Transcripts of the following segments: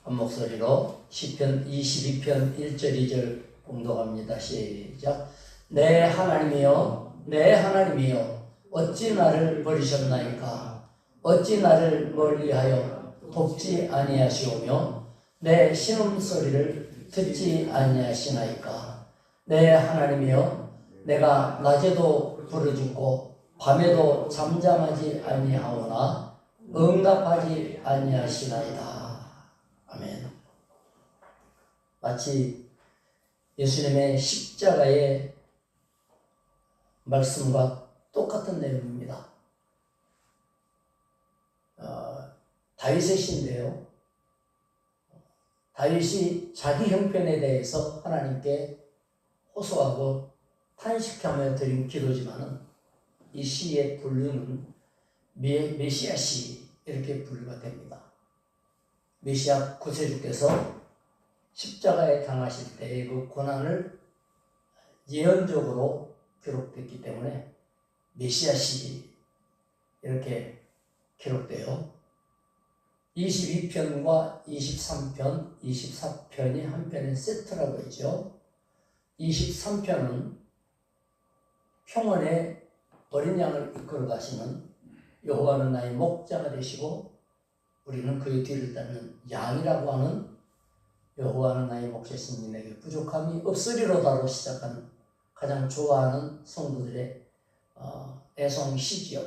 한 목소리로 시편 22편 1절 2절 공독합니다. 시작. 내 하나님이여 내 하나님이여 어찌 나를 버리셨나이까. 어찌 나를 멀리하여 돕지 아니하시오며 내 신음소리를 듣지 아니하시나이까. 내 하나님이여 내가 낮에도 부르짖고 밤에도 잠잠하지 아니하오나 응답하지 아니하시나이다. 아멘. 마치 예수님의 십자가의 말씀과 똑같은 내용입니다. 다윗의 시인데요. 다윗이 자기 형편에 대해서 하나님께 호소하고 탄식하며 드린 기도지만은 이 시의 분류는 메시아 시 이렇게 분류가 됩니다. 메시아 구세주께서 십자가에 당하실 때의 그 고난을 예언적으로 기록됐기 때문에 메시아 시 이렇게 기록돼요. 22편과 23편, 24편이 한 편의 세트라고 했죠. 23편은 평원에 어린 양을 이끌어 가시는 여호와는 나의 목자가 되시고 우리는 그의 뒤를 따르는 양이라고 하는 여호와는 나의 목자신 내게 부족함이 없으리로다로 시작하는 가장 좋아하는 성도들의 애송시지요.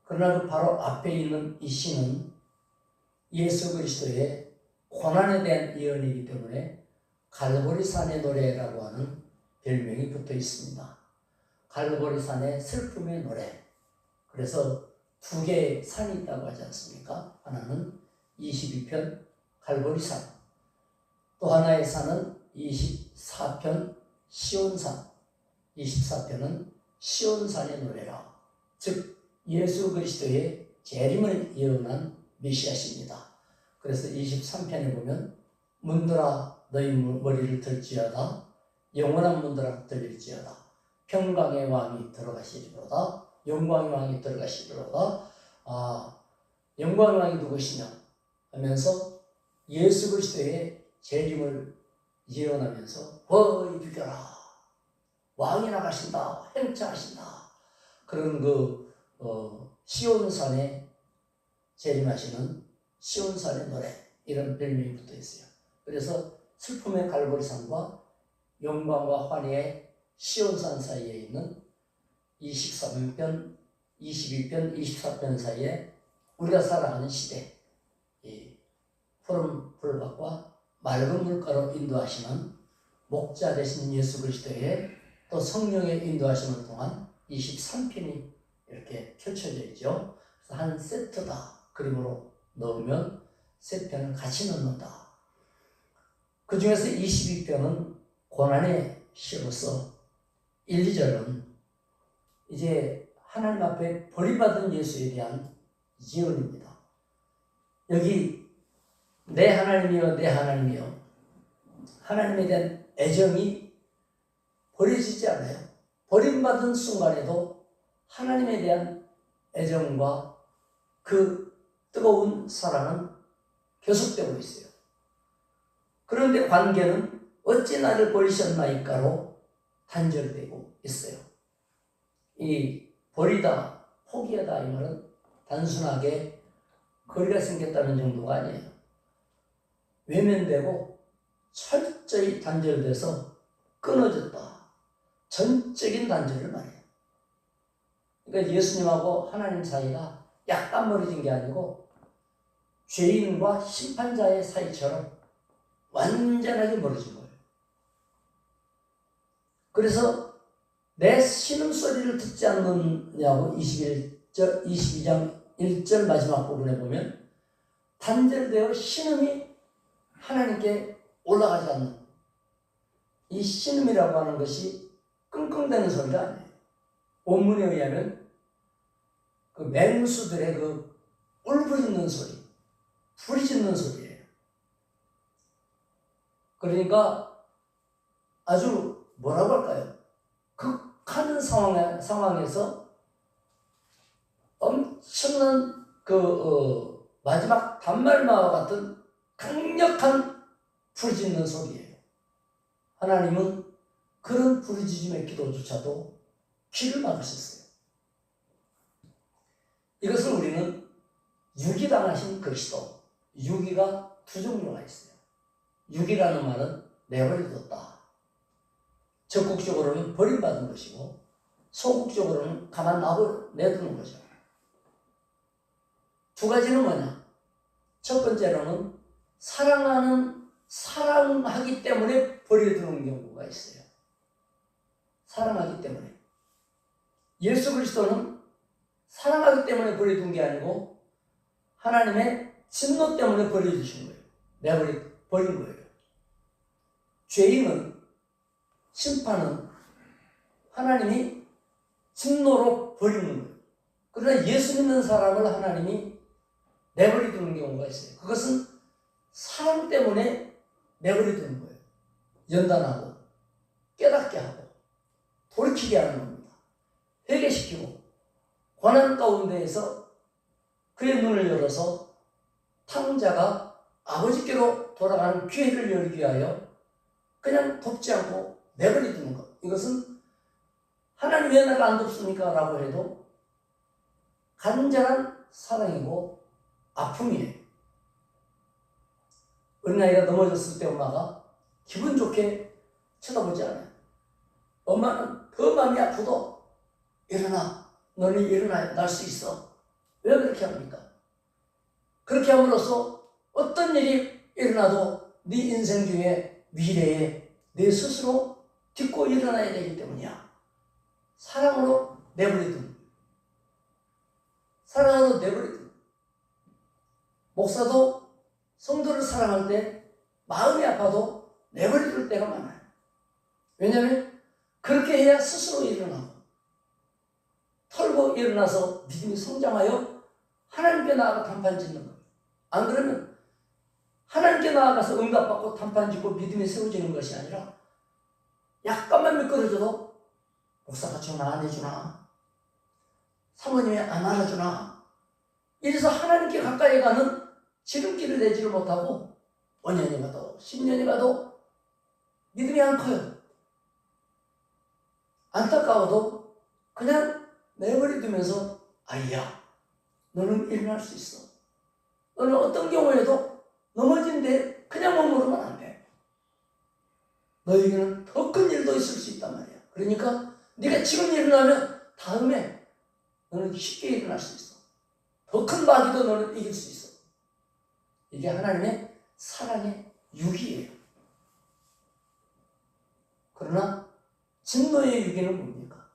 그러나 그 바로 앞에 있는 이 시는 예수 그리스도의 고난에 대한 예언이기 때문에 갈보리산의 노래라고 하는 별명이 붙어 있습니다. 갈보리산의 슬픔의 노래. 그래서 두 개의 산이 있다고 하지 않습니까? 하나는 22편 갈보리산, 또 하나의 산은 24편 시온산, 24편은 시온산의 노래라. 즉 예수 그리스도의 재림을 예언한 메시아십니다. 그래서 23편에 보면 문들아 너희 머리를 들지어다. 영원한 문들아 들릴지어다. 평강의 왕이 들어가시리로다. 영광의 왕이 들어가시리로다. 영광의 왕이 누구시냐 하면서 예수 그리스도의 재림을 예언하면서 어이 비켜라. 왕이 나가신다. 행차하신다. 그런 시온산에 재림하시는 시온산의 노래 이런 별명이 붙어 있어요. 그래서 슬픔의 갈보리산과 영광과 환희의 시온산 사이에 있는 23편, 22편, 24편 사이에 우리가 살아가는 시대, 이 푸른 풀밭과 맑은 물가로 인도하시는 목자 되신 예수 그리스도의 또 성령의 인도하심을 통한 23편이 이렇게 펼쳐져 있죠. 그래서 한 세트다. 그림으로 넣으면 세 편을 같이 넣는다. 그 중에서 22편은 고난의 시로서 1, 2절은 이제 하나님 앞에 버림받은 예수에 대한 예언입니다. 여기 내 하나님이여 내 하나님이여 하나님에 대한 애정이 버려지지 않아요. 버림받은 순간에도 하나님에 대한 애정과 그 뜨거운 사랑은 계속되고 있어요. 그런데 관계는 어찌 나를 버리셨나이까로 단절되고 있어요. 이 버리다, 포기하다 이 말은 단순하게 거리가 생겼다는 정도가 아니에요. 외면되고 철저히 단절돼서 끊어졌다. 전적인 단절을 말해요. 그러니까 예수님하고 하나님 사이가 약간 멀어진 게 아니고 죄인과 심판자의 사이처럼 완전하게 멀어진 거예요. 그래서 내 신음소리를 듣지 않느냐고 22장 1절 마지막 부분에 보면 단절되어 신음이 하나님께 올라가지 않는 이 신음이라고 하는 것이 끙끙대는 소리가 아니에요. 본문에 의하면 그 맹수들의 그 울부짖는 소리, 부르짖는 소리예요. 그러니까 아주 뭐라고 할까요? 극한 상황에서 엄청난 마지막 단말마와 같은 강력한 부르짖는 소리예요. 하나님은 그런 부르짖음의 기도조차도 귀를 막으셨어요. 이것을 우리는 유기당하신 그리스도, 유기가 두 종류가 있어요. 유기라는 말은 내버려뒀다. 적극적으로는 버림받은 것이고 소극적으로는 가만 내두는 거죠. 두 가지는 뭐냐? 첫 번째로는 사랑하기 때문에 버려두는 경우가 있어요. 사랑하기 때문에. 예수 그리스도는 사랑하기 때문에 버려둔 게 아니고 하나님의 진노 때문에 버려주신 거예요. 버린 거예요. 죄인은, 심판은 하나님이 진노로 버리는 거예요. 그러나 예수 믿는 사람을 하나님이 내버려두는 경우가 있어요. 그것은 사랑 때문에 내버려두는 거예요. 연단하고 깨닫게 하고 돌이키게 하는 겁니다. 회개시키고 고난 가운데에서 그의 눈을 열어서 탕자가 아버지께로 돌아가는 기회를 열기 위하여 그냥 돕지 않고 내버려두는 것. 이것은 하나님 왜 내가 안 돕습니까? 라고 해도 간절한 사랑이고 아픔이에요. 어린아이가 넘어졌을 때 엄마가 기분 좋게 쳐다보지 않아요. 엄마는 더 마음이 아프도 일어나, 너는 일어나, 날 수 있어. 왜 그렇게 합니까? 그렇게 함으로써 어떤 일이 일어나도 네 인생 중에 미래에 네 스스로 딛고 일어나야 되기 때문이야. 사랑으로 내버려둔. 사랑으로 내버려둔. 목사도 성도를 사랑할 때 마음이 아파도 내버려둘 때가 많아요. 왜냐하면 그렇게 해야 스스로 일어나고 털고 일어나서 믿음이 성장하여 하나님께 나아가 단판 짓는 거예요. 안 그러면 하나님께 나아가서 응답받고 단판 짓고 믿음이 세워지는 것이 아니라 약간만 미끄러져도 목사가 전화 안 해주나? 사모님이 안 알아주나? 이래서 하나님께 가까이 가는 지름길을 내지를 못하고 5년이 가도 10년이 가도 믿음이 안 커요. 안타까워도 그냥 내버려두면서 아이야, 너는 일어날 수 있어. 너는 어떤 경우에도 넘어진데 그냥 머무르면 안 돼. 너에게는 더 큰 일도 있을 수 있단 말이야. 그러니까 네가 지금 일어나면 다음에 너는 쉽게 일어날 수 있어. 더 큰 마귀도 너는 이길 수 있어. 이게 하나님의 사랑의 유기예요. 그러나 진노의 유기는 뭡니까?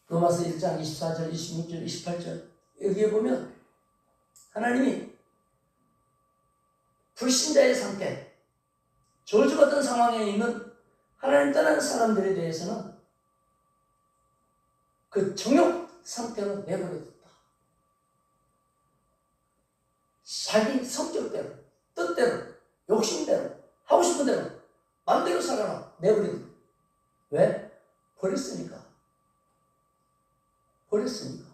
로마서 1장 24절, 26절, 28절 여기에 보면 하나님이 불신자의 상태, 저주받은 상황에 있는 하나님 떠난 사람들에 대해서는 그 정욕 상태로 내버려뒀다. 자기 성격대로, 뜻대로, 욕심대로, 하고 싶은 대로, 마음대로 살아라. 내버려뒀다. 왜? 버렸으니까. 버렸으니까.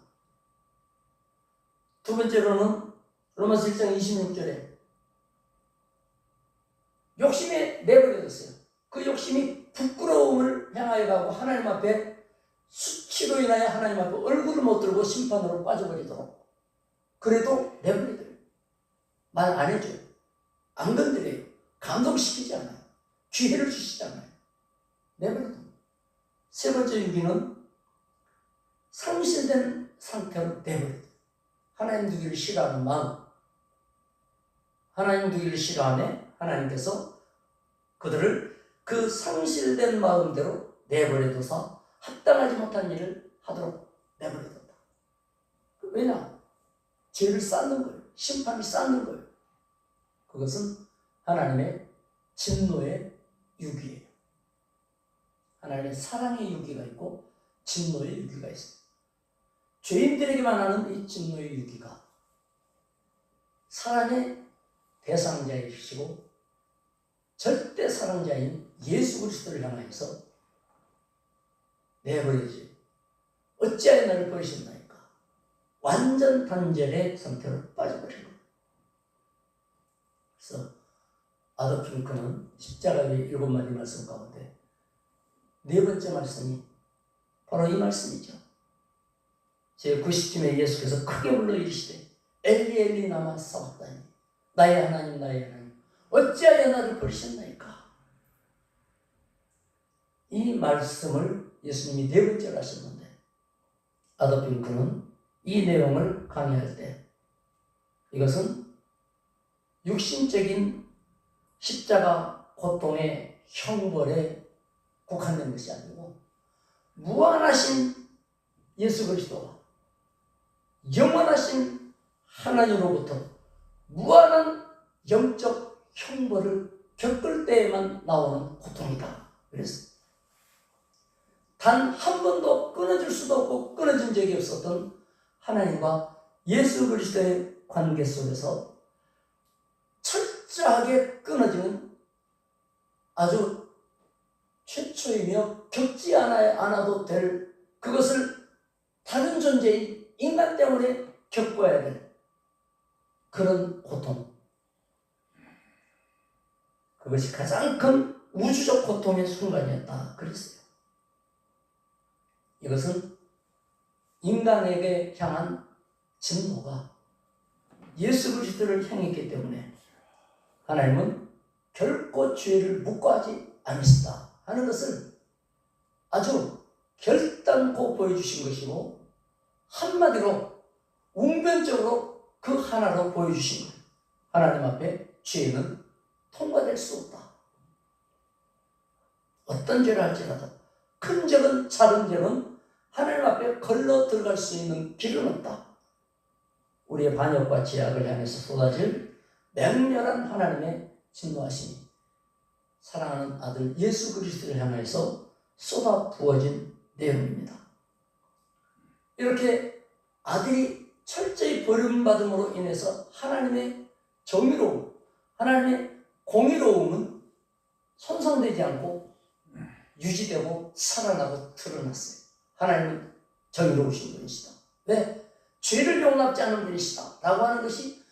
두 번째로는 로마서 1장 26절에 욕심에 내버려뒀어요. 그 욕심이 부끄러움을 향하여 가고 하나님 앞에 수치로 인하여 하나님 앞에 얼굴을 못 들고 심판으로 빠져버리도록. 그래도 내버려둬요. 말 안 해줘요. 안 건드려요. 감동시키지 않아요. 기회를 주시지 않아요. 내버려둬요. 세 번째 유기는 상실된 상태로 내버려둬요. 하나님 두기를 싫어하는 마음. 하나님 두기를 싫어하네 하나님께서 그들을 그 상실된 마음대로 내버려둬서 합당하지 못한 일을 하도록 내버려뒀다. 왜냐? 죄를 쌓는 거예요. 심판이 쌓는 거예요. 그것은 하나님의 진노의 유기예요. 하나님의 사랑의 유기가 있고 진노의 유기가 있어요. 죄인들에게만 하는 이 진노의 유기가 사랑의 대상자이시고 절대 사랑자인 예수 그리스도를 향하여서 내버리지. 어찌하여 나를 버리셨나이까? 완전 단절의 상태로 빠져버린 겁니다. 그래서 아도프 핑크는 십자가의 7마디 말씀 가운데 4번째 말씀이 바로 이 말씀이죠. 제90쯤에 예수께서 크게 불러 이르시되 엘리 엘리 라마 사박다니 나의 하나님 나의 하나님 어찌하여 나를 버리셨나이까. 이 말씀을 예수님이 4번째로 하셨는데 아도프 핑크는 이 내용을 강의할 때 이것은 육신적인 십자가 고통의 형벌에 국한된 것이 아니고 무한하신 예수 그리스도와 영원하신 하나님으로부터 무한한 영적 형벌을 겪을 때에만 나오는 고통이다. 그래서 단 한 번도 끊어질 수도 없고 끊어진 적이 없었던 하나님과 예수 그리스도의 관계 속에서 철저하게 끊어지는 아주 최초이며 겪지 않아도 될 그것을 다른 존재인 인간 때문에 겪어야 될 그런 고통, 그것이 가장 큰 우주적 고통의 순간이었다 그랬어요. 이것은 인간에게 향한 진노가 예수 그리스도를 향했기 때문에 하나님은 결코 죄를 묵과하지 않으신다 하는 것을 아주 결단코 보여주신 것이고 한마디로 웅변적으로 그 하나로 보여주신 거예요. 하나님 앞에 죄는 통과될 수 없다. 어떤 죄를 할지라도 큰 죄는 작은 죄는 하나님 앞에 걸러 들어갈 수 있는 길은 없다. 우리의 반역과 죄악을 향해서 쏟아질 맹렬한 하나님의 진노하심이 사랑하는 아들 예수 그리스도를 향해서 쏟아 부어진 내용입니다. 이렇게 아들이 철저히 버림받음으로 인해서 하나님의 정의로움, 하나님의 공의로움은 손상되지 않고 유지되고 살아나고 드러났어요. 하나님은 정의로우신 분이시다. 왜? 죄를 용납지 않는 분이시다 라고 하는 것이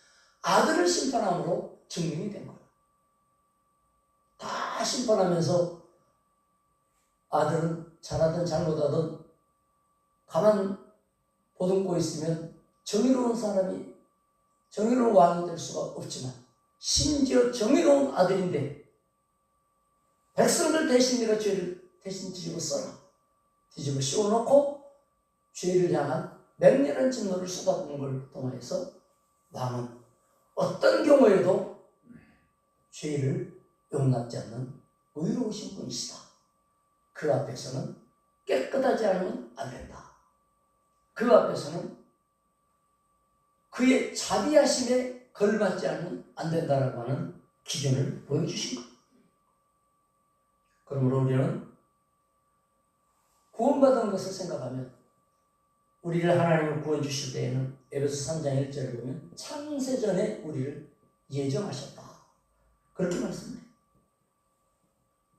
아들을 심판함으로 증명이 된 거예요. 다 심판하면서 아들은 잘하든 잘못하든 가만 보듬고 있으면 정의로운 사람이 정의로운 왕이 될 수가 없지만 심지어 정의로운 아들인데 백성들 대신 네가 죄를 대신 뒤집어 써라. 뒤집어 씌워놓고 죄를 향한 맹렬한 진노를 쏟아부은 걸 통해서 왕은 어떤 경우에도 죄를 용납지 않는 의로우신 분이시다. 그 앞에서는 깨끗하지 않으면 안 된다. 그 앞에서는 그의 자비하심에 걸맞지 않으면 안 된다라고 하는 기준을 보여주신 것. 그러므로 우리는 구원받은 것을 생각하면 우리를 하나님을 구원 주실 때에는 에베소 3장 1절을 보면 창세전에 우리를 예정하셨다. 그렇게 말씀해요.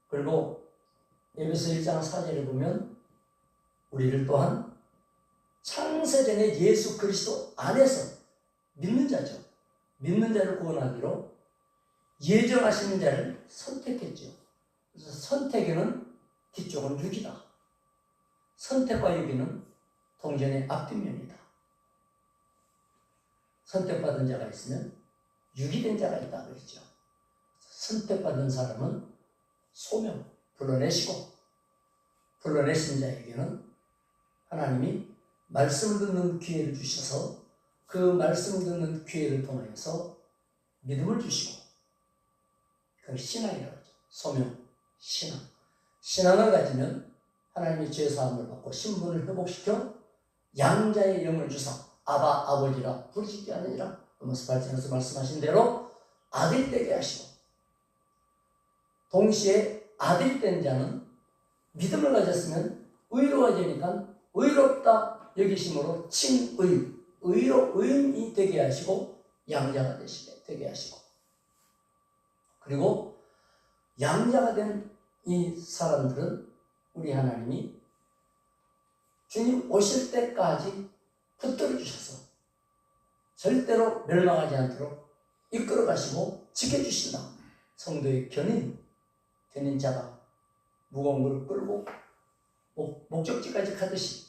그리고 에베소 1장 4절에 보면 우리를 또한 창세전에 예수 그리스도 안에서 믿는 자죠. 믿는 자를 구원하기로 예정하시는 자를 선택했죠. 그래서 선택에는 뒤쪽은 육이다. 선택과 육이는 동전의 앞뒷면이다. 선택받은 자가 있으면 육이 된 자가 있다 그랬죠. 선택받은 사람은 소명, 불러내시고 불러내신 자에게는 하나님이 말씀을 듣는 기회를 주셔서 그 말씀을 듣는 기회를 통해서 믿음을 주시고 그걸 신앙이라고 하죠. 소명, 신앙. 신앙을 가지면 하나님의 죄사함을 받고 신분을 회복시켜 양자의 영을 주사 아바 아버지라 부르시지 않으니라. 로마서 8장에서 말씀하신 대로 아들이 되게 하시고 동시에 아들이 된 자는 믿음을 가졌으면 의로워지니까 의롭다 여기심으로 칭의, 의인이 되게 하시고 양자가 되게 하시고 그리고 양자가 된 이 사람들은 우리 하나님이 주님 오실 때까지 붙들어 주셔서 절대로 멸망하지 않도록 이끌어 가시고 지켜주신다. 성도의 견인자가 무거운 걸 끌고 목적지까지 가듯이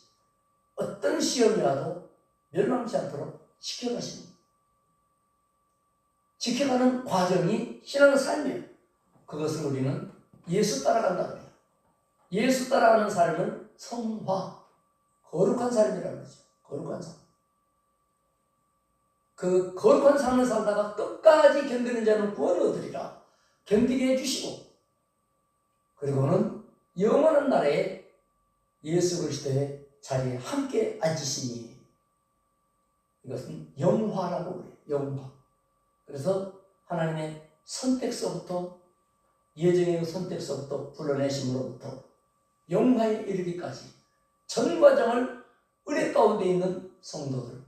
어떤 시험이 와도 멸망치 않도록 지켜가십니다. 지켜가는 과정이 신앙의 삶이에요. 그것을 우리는 예수 따라간다고 해요. 예수 따라가는 삶은 성화, 거룩한 삶이라고 하죠. 거룩한 삶. 그 거룩한 삶을 살다가 끝까지 견디는 자는 구원을 얻으리라 견디게 해주시고, 그리고는 영원한 나라에 예수 그리스도의 자리에 함께 앉으시니, 이것은 영화라고 그래요. 영화. 그래서 하나님의 선택서부터, 예정의 선택서부터 불러내심으로부터 영화에 이르기까지 전 과정을 은혜 가운데 있는 성도들,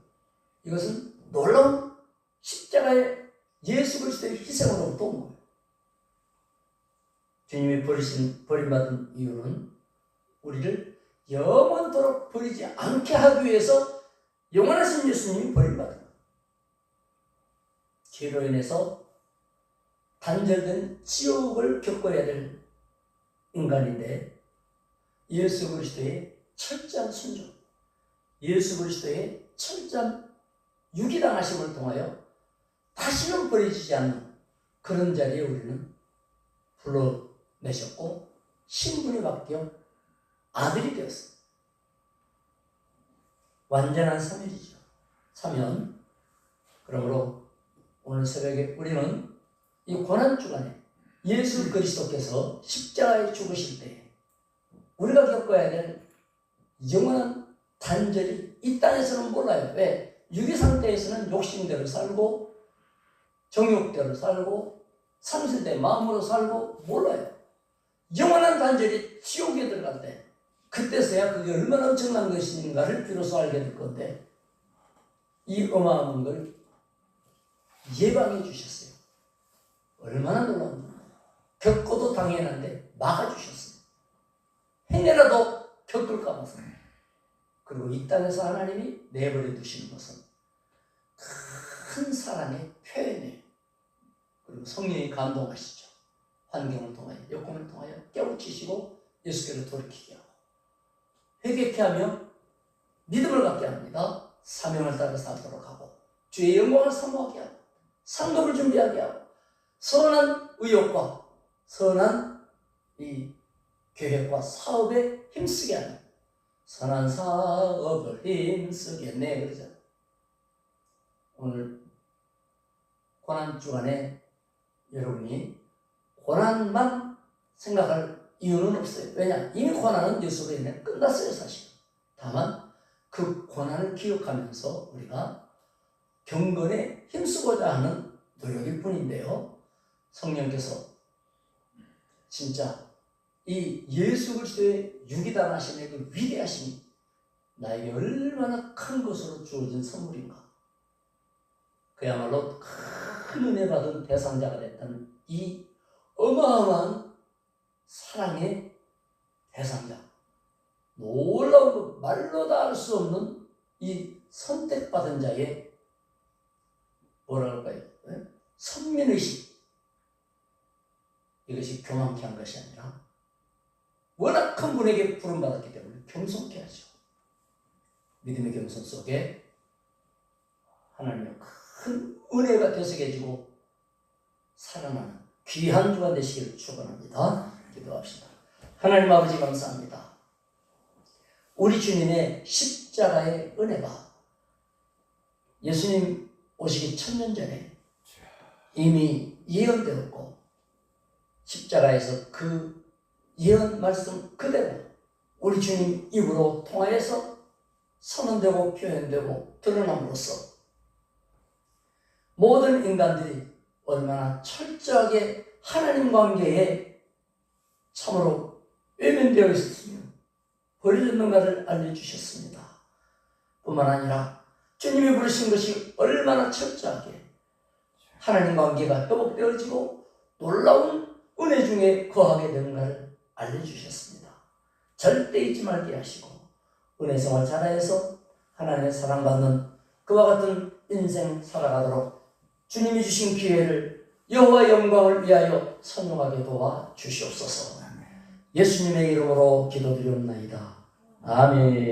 이것은 놀라운 십자가의 예수 그리스도의 희생으로부터 온 거예요. 주님이 버림받은 이유는 우리를 영원토록 버리지 않게 하기 위해서 영원하신 예수님이 버림받은 거예요. 죄로 인해서 단절된 지옥을 겪어야 될 인간인데, 예수 그리스도의 철저한 순종, 예수 그리스도의 철저한 유기당하심을 통하여 다시는 버려지지 않는 그런 자리에 우리는 불러내셨고, 신분이 바뀌어 아들이 되었습니다. 완전한 사면이죠. 사면. 그러므로 오늘 새벽에 우리는 이 고난주간에 예수 그리스도께서 십자가에 죽으실 때 우리가 겪어야 될 영원한 단절이 이 땅에서는 몰라요. 왜? 유기 상태에서는 욕심대로 살고 정욕대로 살고 삼세대 마음으로 살고 몰라요. 영원한 단절이 지옥에 들어갈 때, 그때서야 그게 얼마나 엄청난 것인가를 비로소 알게 될 건데, 이 어마어마한 걸 예방해 주셨어요. 얼마나 놀라운 거예요. 겪어도 당연한데 막아주셨어요. 행여라도 겪을까 봐서. 그리고 이 땅에서 하나님이 내버려 두시는 것은 큰 사랑의 표현이에요. 그리고 성령이 감동하시죠. 환경을 통하여, 여건을 통하여 깨우치시고 예수께로 돌이키게 하고, 회개케 하며 믿음을 갖게 합니다. 사명을 따라 살도록 하고, 주의 영광을 사모하게 하고, 상급을 준비하게 하고, 선한 의욕과 선한 이 계획과 사업에 힘쓰게 하는, 선한 사업을 힘쓰겠네 그러죠. 오늘 고난주간에 여러분이 고난만 생각할 이유는 없어요. 왜냐? 이미 고난은 예수로 인해 끝났어요, 사실. 다만 그 고난을 기억하면서 우리가 경건에 힘쓰고자 하는 노력일 뿐인데요, 성령께서 진짜 이 예수 그리스도의 유기당하심의 그 위대하심이 나에게 얼마나 큰 것으로 주어진 선물인가. 그야말로 큰 은혜 받은 대상자가 됐던 이 어마어마한 사랑의 대상자, 놀라운 것, 말로 다 할 수 없는 이 선택받은 자의 뭐라 할까요? 선민의식. 이것이 교만케 한 것이 아니라 워낙 큰 분에게 부름받았기 때문에 겸손케 하죠. 믿음의 겸손 속에 하나님의 큰 은혜가 되새겨지고 살아나는 귀한 주간 되시기를 축원합니다. 기도합시다. 하나님 아버지 감사합니다. 우리 주님의 십자가의 은혜가 예수님 오시기 1000년 전에 이미 예언되었고, 십자가에서 그 예언 말씀 그대로 우리 주님 입으로 통하여서 선언되고 표현되고 드러남으로써 모든 인간들이 얼마나 철저하게 하나님 관계에 참으로 외면되어 있었으며 버려졌는가를 알려주셨습니다. 뿐만 아니라 주님이 부르신 것이 얼마나 철저하게 하나님 관계가 회복되어지고 놀라운 은혜 중에 거하게 되는가를 알려주셨습니다. 절대 잊지 말게 하시고 은혜생활 잘하여서 하나님의 사랑받는 그와 같은 인생 살아가도록 주님이 주신 기회를 여호와 영광을 위하여 선용하게 도와 주시옵소서. 예수님의 이름으로 기도드리옵나이다. 아멘.